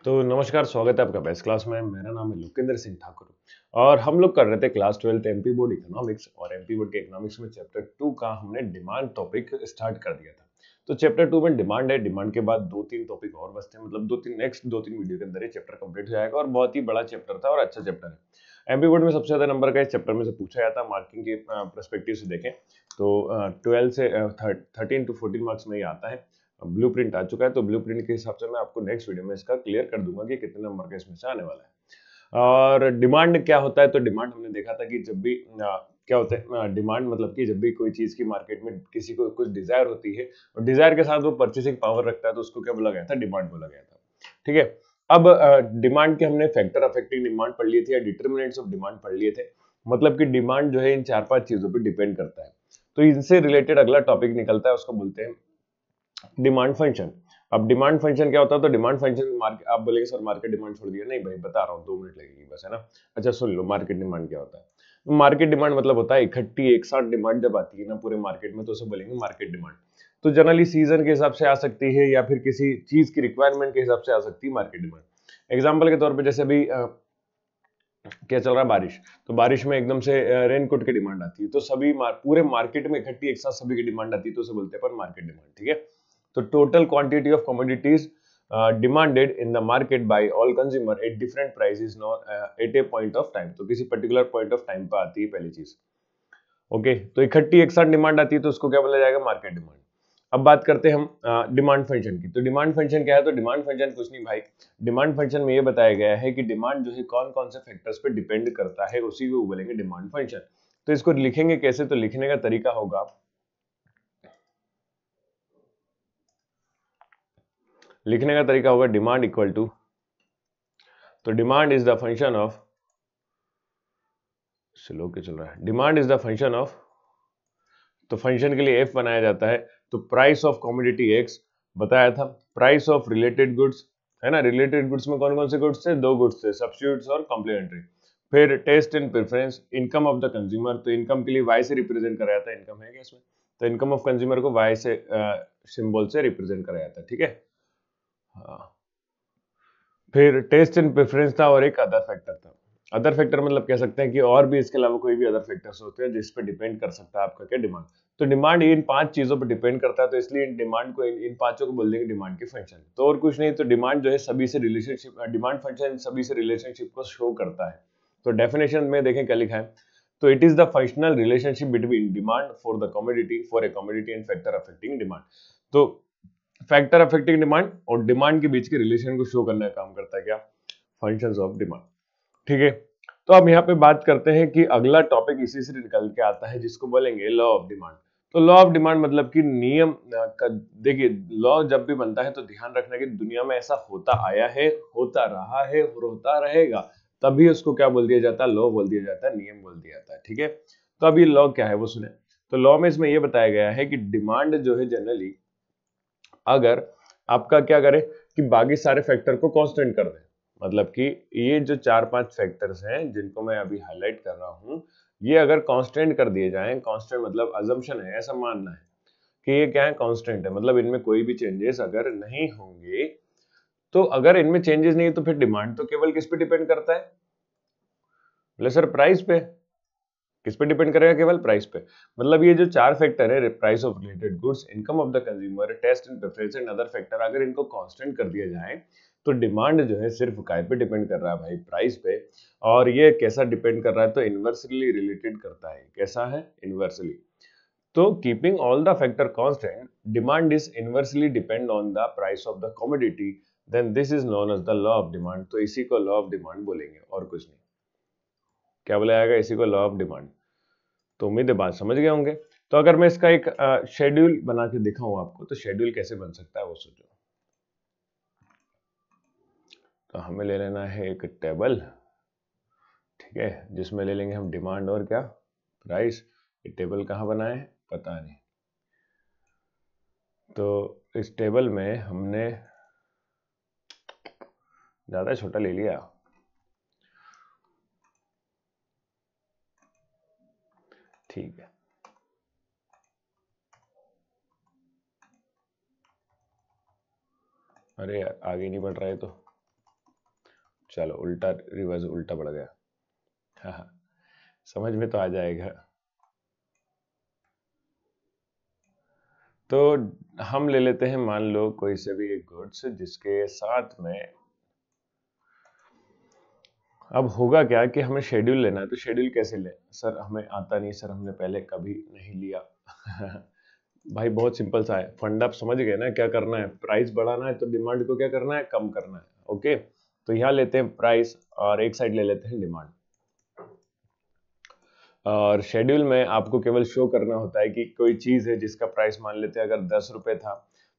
तो नमस्कार, स्वागत है आपका बेस्ट क्लास में। मेरा नाम है लोकेंद्र सिंह ठाकुर और हम लोग कर रहे थे क्लास 12 एमपी बोर्ड इकोनॉमिक्स और एमपी बोर्ड के इकोनॉमिक्स में चैप्टर 2 का हमने डिमांड टॉपिक स्टार्ट कर दिया था। तो चैप्टर 2 में डिमांड है, डिमांड के बाद दो तीन टॉपिक और बचते हैं, मतलब दो तीन वीडियो के अंदर ये चैप्टर कंप्लीट हो जाएगा और बहुत ही बड़ा चैप्टर था और अच्छा चैप्टर है। एमपी बोर्ड में सबसे ज्यादा नंबर का इस चैप्टर में से पूछा जाता, मार्किंग के परस्पेक्टिव से देखें तो 12 से 13 टू 14 मार्क्स में ही आता है। ब्लूप्रिंट आ चुका है, तो ब्लूप्रिंट के हिसाब से मैं आपको नेक्स्ट वीडियो में इसका क्लियर कर दूंगा कि कितने नंबर का इसमें से आने वाला है। और डिमांड क्या होता है, तो डिमांड हमने देखा था कि जब भी क्या होता है डिमांड, मतलब कि जब भी कोई चीज की मार्केट में किसी को कुछ डिजायर होती है और डिजायर के साथ वो परचेसिंग पावर रखता है तो उसको क्या बोला गया था, डिमांड बोला गया था। ठीक है। अब डिमांड के हमने फैक्टर अफेक्टिंग डिमांड पढ़ लिए थे या डिटर्मिनेंट्स ऑफ डिमांड पढ़ लिए थे। मतलब कि डिमांड जो है इन चार पांच चीजों पर डिपेंड करता है। तो इनसे रिलेटेड अगला टॉपिक निकलता है, उसको बोलते हैं डिमांड फंक्शन। अब डिमांड फंक्शन क्या होता है, तो डिमांड फंक्शन मार्केट, आप बोलेंगे सर मार्केट डिमांड छोड़ दिया, नहीं भाई बता रहा हूँ, 2 मिनट लगेगी बस, है ना। अच्छा सुन लो, मार्केट डिमांड क्या होता है। मार्केट डिमांड मतलब होता है इकट्ठी एक साथ डिमांड जब आती है ना पूरे मार्केट में, तो उसे बोलेंगे मार्केट डिमांड। तो जनरली सीजन के हिसाब से आ सकती है या फिर किसी चीज की रिक्वायरमेंट के हिसाब से आ सकती है मार्केट डिमांड। एग्जाम्पल के तौर पर जैसे अभी क्या चल रहा है, बारिश, तो बारिश में एकदम से रेनकोट की डिमांड आती है, तो पूरे मार्केट में इकट्ठी एक साथ सभी की डिमांड आती है, तो उसे बोलते हैं पर मार्केट डिमांड। ठीक है। तो total quantity of commodities demanded in the market by all consumer at different prices not at a point of time, तो किसी पर्टिकुलर पॉइंट ऑफ टाइम पर आती है पहली चीज। ओके, तो इकट्ठी एक साथ डिमांड आती है तो उसको क्या बोला जाएगा, मार्केट डिमांड। अब बात करते हैं हम डिमांड फंक्शन की। तो डिमांड फंक्शन क्या है, तो डिमांड फंक्शन कुछ नहीं भाई, डिमांड फंक्शन में ये बताया गया है कि डिमांड जो है कौन कौन से फैक्टर्स पे डिपेंड करता है, उसी को बोलेंगे डिमांड फंक्शन। तो इसको लिखेंगे कैसे, तो लिखने का तरीका होगा, डिमांड इक्वल टू, तो demand is the function of, slow के चल रहा है, demand is the function of, तो फंक्शन के लिए एफ बनाया जाता है, तो प्राइस ऑफ कमोडिटी एक्स बताया था, प्राइस ऑफ रिलेटेड गुड्स, है ना। रिलेटेड गुड्स में कौन कौन से गुड्स थे, दो गुड्स थे, सब्स्टिट्यूट्स और कॉम्प्लीमेंट्री। फिर taste and preference, income of the consumer, तो इनकम के लिए वाई से रिप्रेजेंट कराया था, इनकम है क्या इसमें, तो इनकम ऑफ कंज्यूमर को वाई से सिंबल से रिप्रेजेंट कराया था। ठीक है। हाँ। फिर टेस्ट एंड प्रेफरेंस था और एक अदर फैक्टर था। अदर फैक्टर मतलब कह सकते हैं कि और भी इसके अलावा कोई भी अदर फैक्टर्स होते हैं जिस पे डिपेंड कर सकता है आपका क्या, डिमांड। तो डिमांड इन पांच चीजों पर डिपेंड करता है, तो इसलिए इन डिमांड को इन पांचों को बोल देंगे डिमांड के फंक्शन। तो और कुछ नहीं, तो डिमांड जो है सभी से रिलेशनशिप, डिमांड फंक्शन सभी से रिलेशनशिप को शो करता है। तो डेफिनेशन में देखें क्या लिखा है, तो it is the functional relationship between demand for the commodity for a commodity and factor affecting demand. तो फैक्टर अफेक्टिंग डिमांड और डिमांड के बीच के रिलेशन को शो करने का काम करता है क्या, फंक्शंस ऑफ डिमांड। ठीक है। तो अब यहाँ पे बात करते हैं कि अगला टॉपिक इसी से निकल के आता है जिसको बोलेंगे लॉ ऑफ डिमांड। तो लॉ ऑफ डिमांड मतलब कि नियम देखिए, लॉ जब भी बनता है तो ध्यान रखना कि दुनिया में ऐसा होता आया है, होता रहा है और होता रहेगा, तभी उसको क्या बोल दिया जाता है, लॉ बोल दिया जाता है, नियम बोल दिया जाता है। ठीक है। तो अब ये लॉ क्या है वो सुने। तो लॉ में इसमें यह बताया गया है कि डिमांड जो है जनरली, अगर आपका क्या करे कि बाकी सारे फैक्टर को कांस्टेंट कर दे, मतलब कि ये जो चार पांच फैक्टर्स हैं जिनको मैं अभी हाईलाइट कर रहा हूं, ये अगर कांस्टेंट कर दिए जाएं, कांस्टेंट मतलब अजम्पशन है, ऐसा मानना है कि ये क्या है, कांस्टेंट है, मतलब इनमें कोई भी चेंजेस अगर नहीं होंगे, तो अगर इनमें चेंजेस नहीं है तो फिर डिमांड तो केवल किस पे डिपेंड करता है, बोले सर प्राइस पे। किस पे डिपेंड करेगा, केवल प्राइस पे। मतलब ये जो चार फैक्टर है, price of related goods, income of the consumer, taste and preference and other factor, अगर इनको कांस्टेंट कर दिया जाए तो डिमांड जो है सिर्फ काय पे डिपेंड कर रहा है भाई, प्राइस पे। और ये कैसा डिपेंड कर रहा है, तो इनवर्सली रिलेटेड करता है। कैसा है, इनवर्सली। तो keeping all the factor constant, demand is inversely depend on the price of the commodity, then this is known as the law of demand. तो इसी को लॉ ऑफ डिमांड बोलेंगे और कुछ नहीं। क्या बोला जाएगा, इसी को लॉ ऑफ डिमांड। तो उम्मीद है बात समझ गए होंगे। तो अगर मैं इसका एक शेड्यूल बना के दिखाऊं आपको, तो शेड्यूल कैसे बन सकता है वो सोचो। तो हमें ले लेना है एक टेबल, ठीक है, जिसमें ले लेंगे हम डिमांड और क्या, प्राइस। ये टेबल कहाँ बनाए है पता नहीं। तो इस टेबल में हमने ज्यादा छोटा ले लिया, ठीक है। अरे यार आगे नहीं बढ़ रहा है तो चलो उल्टा रिवर्स उल्टा पड़ गया। हाँ, समझ में तो आ जाएगा। तो हम ले लेते हैं, मान लो कोई से भी एक गुड्स जिसके साथ में अब होगा क्या कि हमें शेड्यूल लेना है। तो शेड्यूल कैसे ले सर, हमें आता नहीं सर, हमने पहले कभी नहीं लिया। भाई बहुत सिंपल सा है, फंड आप समझ गए ना क्या करना है। प्राइस बढ़ाना है तो डिमांड को क्या करना है, कम करना है। ओके, तो यहाँ लेते हैं प्राइस और एक साइड ले लेते हैं डिमांड। और शेड्यूल में आपको केवल शो करना होता है कि कोई चीज है जिसका प्राइस मान लेते हैं अगर 10 रुपए था,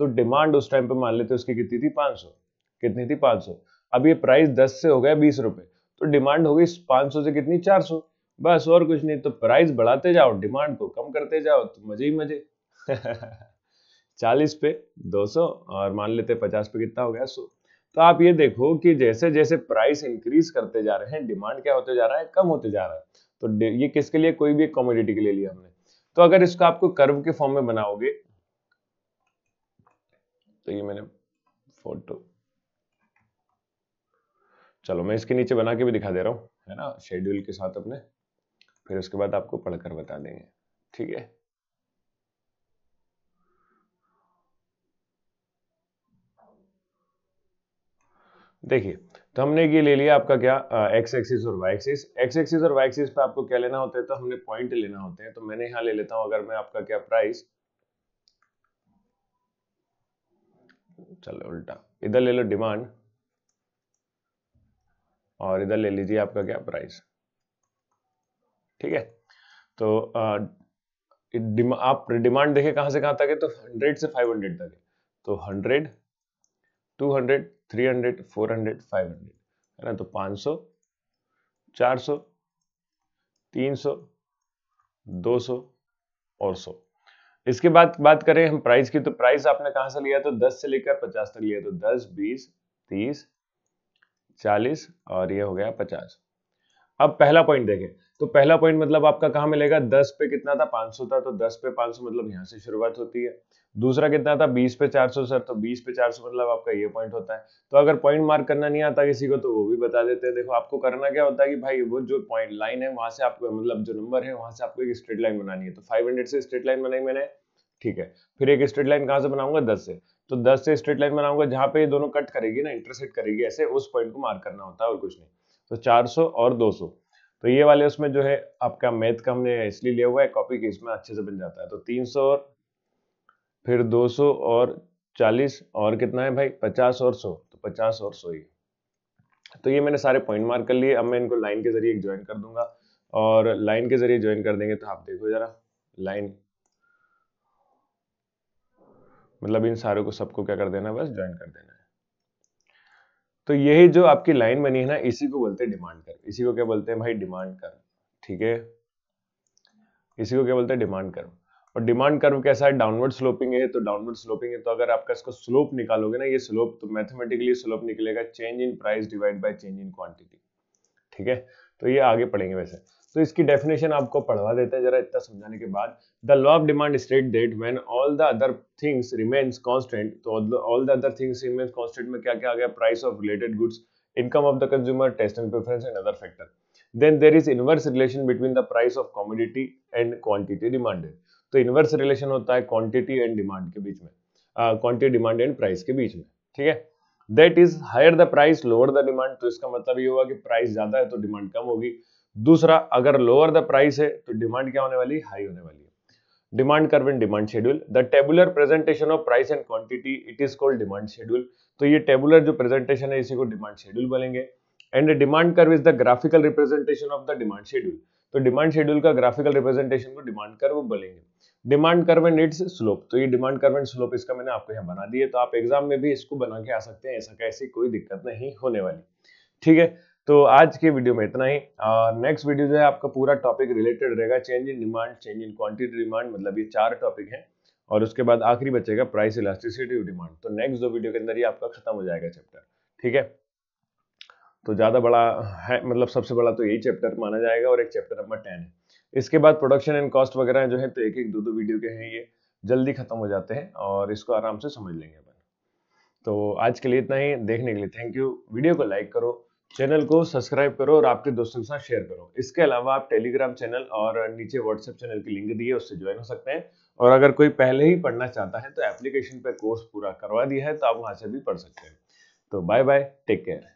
तो डिमांड उस टाइम पे मान लेते हैं उसकी कितनी थी, 500। कितनी थी, 500। अब ये प्राइस 10 से हो गया 20 रुपए, तो डिमांड हो गई 500 से कितनी, 400। बस और कुछ नहीं। तो प्राइस बढ़ाते जाओ, डिमांड को कम करते जाओ, तो मजे ही मजे। 40 पे 200 और मान लेते 50 पे कितना हो गया, 100। तो आप ये देखो कि जैसे जैसे प्राइस इंक्रीज करते जा रहे हैं, डिमांड क्या होते जा रहा है, कम होते जा रहा है। तो ये किसके लिए, कोई भी एक कमोडिटी के लिए लिया हमने। तो अगर इसको आपको कर्व के फॉर्म में बनाओगे, तो ये मैंने फोटो, चलो मैं इसके नीचे बना के भी दिखा दे रहा हूँ, है ना, शेड्यूल के साथ अपने, फिर उसके बाद आपको पढ़कर बता देंगे। ठीक है, देखिए, तो हमने ये ले लिया आपका क्या, एक्स एक्सिस और वाई एक्सिस। एक्स एक्सिस और वाई एक्सिस पे आपको क्या लेना होता है, तो हमने पॉइंट लेना होते हैं। तो मैंने यहाँ ले लेता हूँ, अगर मैं आपका क्या प्राइस, चलो उल्टा, इधर ले लो डिमांड और इधर ले लीजिए आपका क्या, प्राइस। ठीक है, तो आप डिमांड देखें कहां से कहां तक है, तो 100 से 500 तक है। तो 100, 200, 300, 400, 500, है ना। तो 500, 400, 300, 200 और 100। इसके बाद बात करें हम प्राइस की, तो प्राइस आपने कहां से लिया, तो 10 से लेकर 50 तक लिया। तो 10, 20, 30, 40 और ये हो गया 50। अब पहला पॉइंट देखें, तो पहला पॉइंट मतलब आपका कहां मिलेगा, 10 पे कितना था, 500 था। तो 10 पे 500 मतलब यहां से शुरुआत होती है। दूसरा कितना था, 20 पे 400 सर, तो 20 पे 400 मतलब आपका ये पॉइंट होता है। तो अगर पॉइंट मार्क करना नहीं आता किसी को, तो वो भी बता देते हैं। देखो आपको करना क्या होता है कि भाई वो जो पॉइंट लाइन है वहां से आपको, मतलब जो नंबर है वहां से आपको एक स्ट्रेट लाइन बनानी है। तो 500 से स्ट्रेट लाइन बनाई मैंने, ठीक है। फिर एक स्ट्रेट लाइन कहां से बनाऊंगा, 10 से। तो 10 से स्ट्रेट लाइन बनाऊंगा जहां पे ये दोनों कट करेगी ना, इंटरसेक्ट करेगी ऐसे, उस पॉइंट को मार्क करना होता है और कुछ नहीं। तो 400 और 200, तो ये वाले उसमें जो है आपका मैथ का हमने इसलिए लिया हुआ है कॉपी की, इसमें अच्छे से बन जाता है। तो 300 और फिर 200 और 40 और कितना है भाई, 50 और 100। तो 50 और 100 ही। तो ये मैंने सारे पॉइंट मार्क कर लिए। अब मैं इनको लाइन के जरिए ज्वाइन कर दूंगा, और लाइन के जरिए ज्वाइन कर देंगे तो आप देखो जरा, लाइन मतलब इन सारों को सबको क्या कर देना, बस ज्वाइन कर देना है। तो यही जो आपकी लाइन बनी है ना, इसी को बोलते हैं डिमांड कर्व। इसी को क्या बोलते हैं भाई, डिमांड कर्व। ठीक है, इसी को क्या बोलते हैं, डिमांड कर्व। और डिमांड कर्व कैसा है, डाउनवर्ड स्लोपिंग है। तो डाउनवर्ड स्लोपिंग है, तो अगर आपका इसको स्लोप निकालोगे ना, ये स्लोप, तो मैथमेटिकली स्लोप निकलेगा change in price divide by change in quantity. ठीक है, तो ये आगे पढ़ेंगे वैसे। तो इसकी डेफिनेशन आपको पढ़वा देते हैं जरा इतना समझाने के बाद। The law of demand state that when all the other things remains constant, तो all the other things remains constant में क्या क्या आ गया, price of related goods, income of the consumer, taste and preference and other factor, then there is inverse relation between the price of commodity and quantity demanded. तो inverse relation होता है quantity and demand के बीच में, quantity demand and price के बीच में। ठीक है, that is higher the price lower the demand. तो इसका मतलब ये हुआ कि प्राइस ज्यादा है तो डिमांड कम होगी। दूसरा, अगर लोअर द प्राइस है तो डिमांड क्या होने वाली, हाई होने वाली है। Demand curve and demand schedule, the tabular presentation of price and quantity, it is called demand schedule. तो ये टेबुलर जो प्रेजेंटेशन है इसी को डिमांड शेड्यूल बोलेंगे। And demand curve is the graphical representation of the demand schedule. तो demand schedule का graphical representation को डिमांड कर्व बोलेंगे। Demand curve and it's slope, तो ये डिमांड कर्व एंड स्लोप इसका मैंने आपको यहाँ बना दिए। तो आप एग्जाम में भी इसको बना के आ सकते हैं, ऐसा कैसी कोई दिक्कत नहीं होने वाली। ठीक है, तो आज के वीडियो में इतना ही। नेक्स्ट वीडियो जो है आपका पूरा टॉपिक रिलेटेड रहेगा change in demand, change in quantity demand, मतलब ये 4 टॉपिक हैं। और उसके बाद आखिरी बचेगा प्राइस इलास्टिसिटी ऑफ डिमांड। तो नेक्स्ट 2 वीडियो के अंदर ही आपका खत्म हो जाएगा चैप्टर। ठीक है, तो ज्यादा बड़ा है, मतलब सबसे बड़ा तो यही चैप्टर माना जाएगा, और एक चैप्टर नंबर 10 है। इसके बाद प्रोडक्शन एंड कॉस्ट वगैरह जो है, तो एक एक 2 वीडियो के हैं, ये जल्दी खत्म हो जाते हैं और इसको आराम से समझ लेंगे अपन। तो आज के लिए इतना ही, देखने के लिए थैंक यू। वीडियो को लाइक करो, चैनल को सब्सक्राइब करो और आपके दोस्तों के साथ शेयर करो। इसके अलावा आप टेलीग्राम चैनल और नीचे व्हाट्सएप चैनल की लिंक दी है, उससे ज्वाइन हो सकते हैं। और अगर कोई पहले ही पढ़ना चाहता है तो एप्लीकेशन पे कोर्स पूरा करवा दिया है, तो आप वहां से भी पढ़ सकते हैं। तो बाय बाय, टेक केयर।